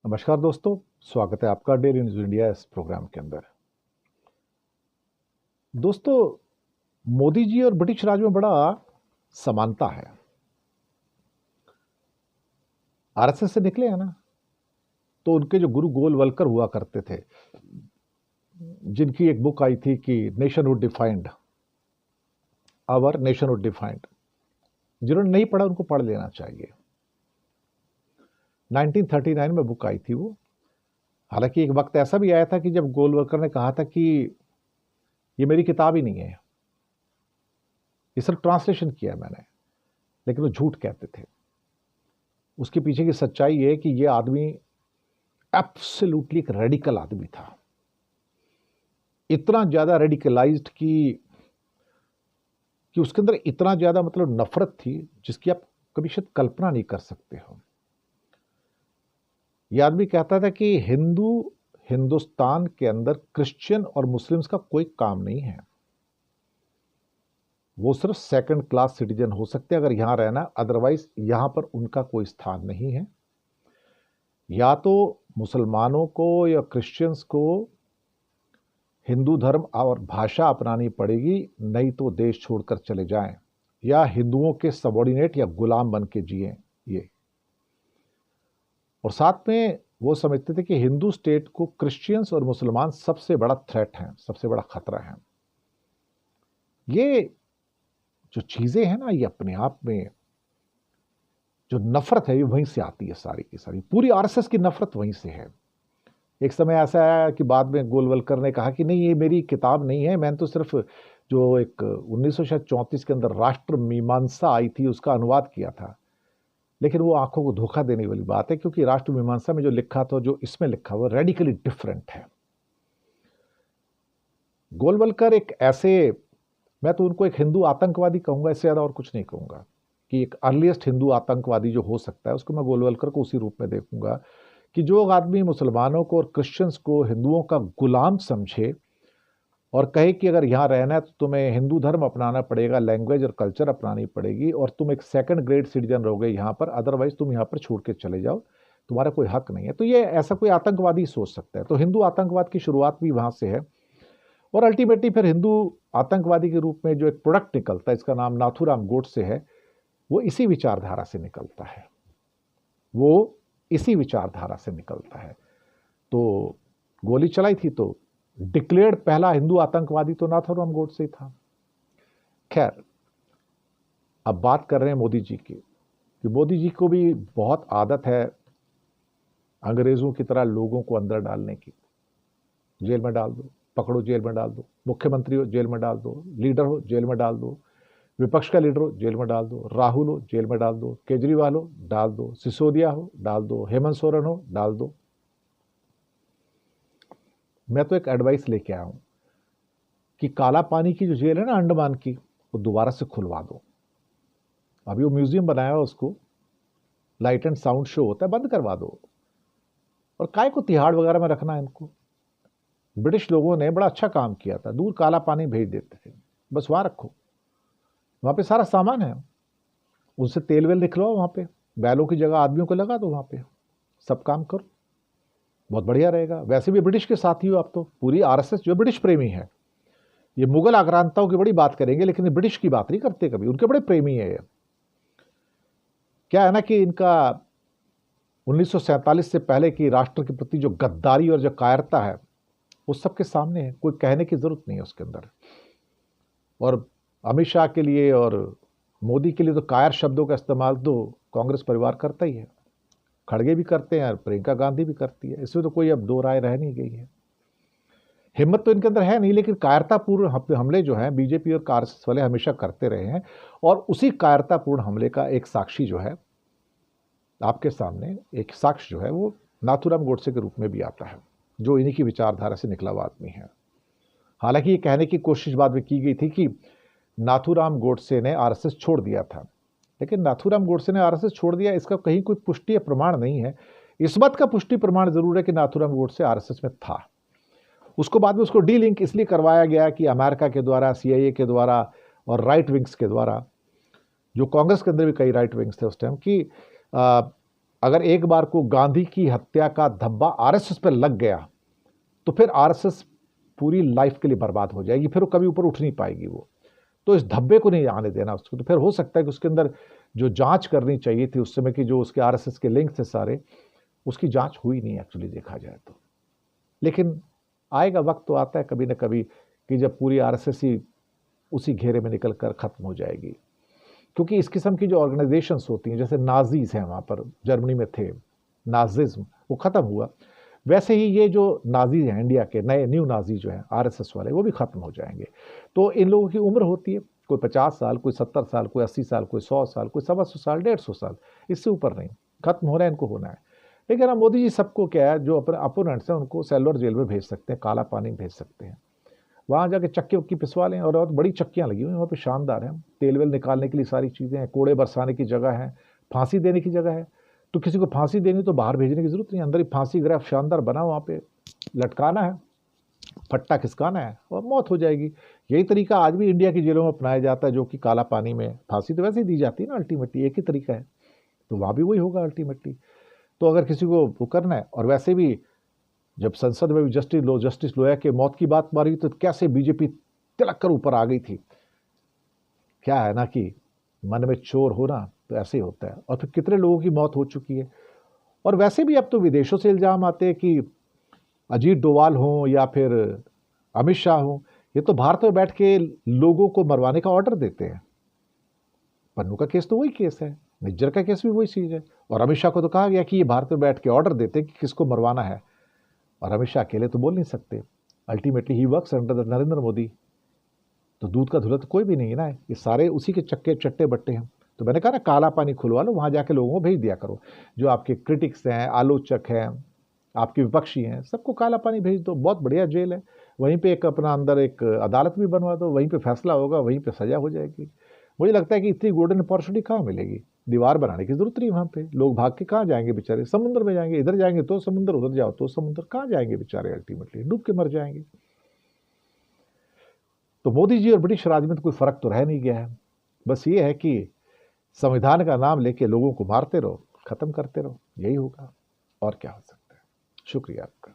नमस्कार दोस्तों, स्वागत है आपका डेली न्यूज इंडिया इस प्रोग्राम के अंदर। दोस्तों, मोदी जी और ब्रिटिश राज में बड़ा समानता है। आरएसएस से निकले हैं ना, तो उनके जो गुरु गोलवलकर हुआ करते थे, जिनकी एक बुक आई थी कि nationhood defined, our nationhood defined, जिन्होंने नहीं पढ़ा उनको पढ़ लेना चाहिए। 1939 में बुक आई थी वो। हालांकि एक वक्त ऐसा भी आया था कि जब गोलवलकर ने कहा था कि ये मेरी किताब ही नहीं है, ये सिर्फ ट्रांसलेशन किया है मैंने, लेकिन वो झूठ कहते थे। उसके पीछे की सच्चाई ये है कि ये आदमी एब्सोल्युटली एक रेडिकल आदमी था, इतना ज्यादा रेडिकलाइज्ड कि उसके अंदर इतना ज्यादा मतलब नफरत थी जिसकी आप कभी शायद कल्पना नहीं कर सकते हो। यह आदमी कहता था कि हिंदुस्तान के अंदर क्रिश्चियन और मुस्लिम्स का कोई काम नहीं है, वो सिर्फ सेकंड क्लास सिटीजन हो सकते हैं अगर यहां रहना, अदरवाइज यहां पर उनका कोई स्थान नहीं है। या तो मुसलमानों को या क्रिश्चियंस को हिंदू धर्म और भाषा अपनानी पड़ेगी, नहीं तो देश छोड़कर चले जाएं, या हिंदुओं के सबॉर्डिनेट या गुलाम बन के जिए ये। और साथ में वो समझते थे कि हिंदू स्टेट को क्रिश्चियंस और मुसलमान सबसे बड़ा थ्रेट हैं, सबसे बड़ा खतरा है। ये जो चीजें हैं ना, ये अपने आप में जो नफरत है ये वहीं से आती है, सारी की सारी पूरी आरएसएस की नफरत वहीं से है। एक समय ऐसा आया कि बाद में गोलवलकर ने कहा कि नहीं, ये मेरी किताब नहीं है, मैंने तो सिर्फ जो एक 1934 के अंदर राष्ट्र मीमांसा आई थी उसका अनुवाद किया था। लेकिन वो आंखों को धोखा देने वाली बात है, क्योंकि राष्ट्र मीमांसा में जो लिखा था, जो इसमें लिखा हुआ रेडिकली डिफरेंट है। गोलवलकर एक ऐसे, मैं तो उनको एक हिंदू आतंकवादी कहूंगा, इससे ज्यादा और कुछ नहीं कहूंगा, कि एक अर्लीस्ट हिंदू आतंकवादी जो हो सकता है उसको मैं गोलवलकर को उसी रूप में देखूंगा कि जो आदमी मुसलमानों को और क्रिश्चियंस को हिंदुओं का गुलाम समझे और कहे कि अगर यहाँ रहना है तो तुम्हें हिंदू धर्म अपनाना पड़ेगा, लैंग्वेज और कल्चर अपनानी पड़ेगी, और तुम एक सेकंड ग्रेड सिटीजन रहोगे यहाँ पर, अदरवाइज तुम यहाँ पर छोड़ के चले जाओ, तुम्हारा कोई हक नहीं है। तो ये ऐसा कोई आतंकवादी सोच सकता है। तो हिंदू आतंकवाद की शुरुआत भी वहां से है, और अल्टीमेटली फिर हिंदू आतंकवादी के रूप में जो एक प्रोडक्ट निकलता है, इसका नाम नाथूराम गोडसे है, वो इसी विचारधारा से निकलता है, वो इसी विचारधारा से निकलता है। तो गोली चलाई थी तो डिक्लेयर्ड पहला हिंदू आतंकवादी तो नाथूराम गोडसे ही था। खैर, अब बात कर रहे हैं मोदी जी की, कि मोदी जी को भी बहुत आदत है अंग्रेजों की तरह लोगों को अंदर डालने की। जेल में डाल दो, पकड़ो जेल में डाल दो, मुख्यमंत्री हो जेल में डाल दो, लीडर हो जेल में डाल दो, विपक्ष का लीडर हो जेल में डाल दो, राहुल हो जेल में डाल दो, केजरीवाल हो डाल दो, सिसोदिया हो डाल दो, हेमंत सोरेन हो डाल दो। मैं तो एक एडवाइस लेके आया हूं कि काला पानी की जो जेल है ना अंडमान की, वो दोबारा से खुलवा दो। अभी वो म्यूजियम बनाया है, उसको लाइट एंड साउंड शो होता है, बंद करवा दो। और काय को तिहाड़ वगैरह में रखना है इनको? ब्रिटिश लोगों ने बड़ा अच्छा काम किया था, दूर काला पानी भेज देते थे, बस वहां रखो, वहां पे सारा सामान है, उनसे तेल वेल निकलवाओ, वहां पे बैलों की जगह आदमियों को लगा दो, वहां पे सब काम करो, बहुत बढ़िया रहेगा। वैसे भी ब्रिटिश के साथी हो आप, तो पूरी आरएसएस जो ब्रिटिश प्रेमी है, ये मुगल आक्रांताओं की बड़ी बात करेंगे लेकिन ब्रिटिश की बात नहीं करते कभी, उनके बड़े प्रेमी है ये। क्या है ना कि इनका 1947 से पहले की राष्ट्र के प्रति जो गद्दारी और जो कायरता है वो सबके सामने है, कोई कहने की जरूरत नहीं है उसके अंदर। और अमित शाह के लिए और मोदी के लिए तो कायर शब्दों का इस्तेमाल तो कांग्रेस परिवार करता ही है, खड़गे भी करते हैं, प्रियंका गांधी भी करती है, इसमें तो कोई अब दो राय रह नहीं गई है। हिम्मत तो इनके अंदर है नहीं, लेकिन कायरतापूर्ण हमले जो हैं बीजेपी और आरएसएस वाले हमेशा करते रहे हैं, और उसी कायरतापूर्ण हमले का एक साक्षी जो है आपके सामने, एक साक्ष्य जो है वो नाथूराम गोडसे के रूप में भी आता है, जो इन्हीं की विचारधारा से निकला हुआ आदमी है। हालांकि ये कहने की कोशिश बाद में की गई थी कि नाथूराम गोडसे ने आरएसएस छोड़ दिया था, लेकिन नाथूराम गोडसे ने आरएसएस छोड़ दिया इसका कहीं कोई पुष्टि या प्रमाण नहीं है। इस बात का पुष्टि प्रमाण जरूर है कि नाथूराम गोडसे आरएसएस में था। उसको बाद में उसको डी लिंक इसलिए करवाया गया कि अमेरिका के द्वारा, सीआईए के द्वारा और राइट विंग्स के द्वारा, जो कांग्रेस के अंदर भी कई राइट विंग्स थे उस टाइम की, अगर एक बार को गांधी की हत्या का धब्बा आरएसएस पर लग गया तो फिर आरएसएस पूरी लाइफ के लिए बर्बाद हो जाएगी, फिर वो कभी ऊपर उठ नहीं पाएगी वो। तो इस धब्बे को नहीं आने देना उसको। तो फिर हो सकता है कि उसके अंदर जो जांच करनी चाहिए थी उस समय की, जो उसके आरएसएस के लिंक थे सारे, उसकी जांच हुई नहीं एक्चुअली देखा जाए तो। लेकिन आएगा वक्त, तो आता है कभी ना कभी, कि जब पूरी आरएसएस ही उसी घेरे में निकल कर खत्म हो जाएगी। क्योंकि इस किस्म की जो ऑर्गेनाइजेशंस होती हैं, जैसे नाजीज हैं वहाँ पर जर्मनी में थे, नाजिज्म वो ख़त्म हुआ, वैसे ही ये जो नाजी हैं इंडिया के नए न्यू नाजी जो हैं आरएसएस वाले, वो भी ख़त्म हो जाएंगे। तो इन लोगों की उम्र होती है, कोई 50 साल, कोई 70 साल, कोई 80 साल, कोई 100 साल, कोई 125 साल, 150 साल, इससे ऊपर नहीं। खत्म होना है, इनको होना है। लेकिन अब मोदी जी सबको क्या है, जो अपने अपोनेंट्स हैं उनको सेलुलर जेल में भेज सकते हैं, काला पानी भेज सकते हैं, वहाँ जाके चक्की उक्की पिसवा लें। और बहुत बड़ी चक्कियाँ लगी हुई हैं वहाँ पे, शानदार है, तेल वेल निकालने के लिए सारी चीज़ें हैं, कोड़े बरसाने की जगह है, फांसी देने की जगह है। तो किसी को फांसी देनी तो बाहर भेजने की जरूरत नहीं, अंदर ही फांसी ग्राफ शानदार बना, वहाँ पे लटकाना है, फट्टा खिसकाना है और मौत हो जाएगी। यही तरीका आज भी इंडिया की जेलों में अपनाया जाता है, जो कि काला पानी में फांसी तो वैसे ही दी जाती है ना, अल्टीमेटली एक ही तरीका है, तो वहाँ भी वही होगा अल्टीमेटली। तो अगर किसी को वो करना है, और वैसे भी जब संसद में भी जस्टिस लोया के मौत की बात मारी तो कैसे बीजेपी तिलक कर ऊपर आ गई थी। क्या है ना कि मन में चोर होना तो ऐसे ही होता है, और फिर कितने लोगों की मौत हो चुकी है। और वैसे भी अब तो विदेशों से इल्जाम आते हैं कि अजीत डोवाल हों या फिर अमित शाह हों, ये तो भारत में बैठ के लोगों को मरवाने का ऑर्डर देते हैं। पन्नू का केस तो वही केस है, निज्जर का केस भी वही चीज़ है। और अमित शाह को तो कहा गया कि ये भारत में बैठ के ऑर्डर देते हैं कि किसको मरवाना है, और अमित शाह अकेले तो बोल नहीं सकते। Ultimately he works under the Narendra Modi. तो दूध का धुला तो कोई भी नहीं है ना, ये सारे उसी के चक्के चट्टे बट्टे हैं। तो मैंने कहा ना, काला पानी खुलवा लो, वहाँ जाके लोगों को भेज दिया करो, जो आपके क्रिटिक्स हैं, आलोचक हैं, आपके विपक्षी हैं, सबको काला पानी भेज दो, बहुत बढ़िया जेल है। वहीं पे एक अपना अंदर एक अदालत भी बनवा दो, वहीं पे फैसला होगा, वहीं पे सजा हो जाएगी। मुझे लगता है कि इतनी गोल्डन अपॉर्चुनिटी कहाँ मिलेगी, दीवार बनाने की जरूरत नहीं। वहाँ पे लोग भाग के कहाँ जाएंगे बेचारे, समुद्र में जाएंगे, इधर जाएंगे तो समुद्र, उधर जाओ तो समुद्र, कहाँ जाएंगे बेचारे, अल्टीमेटली डूब के मर जाएंगे। तो मोदी जी और ब्रिटिश राज में तो कोई फर्क तो रह नहीं गया है। बस ये है कि संविधान का नाम लेके लोगों को मारते रहो, खत्म करते रहो, यही होगा, और क्या हो सकता है। शुक्रिया आपका।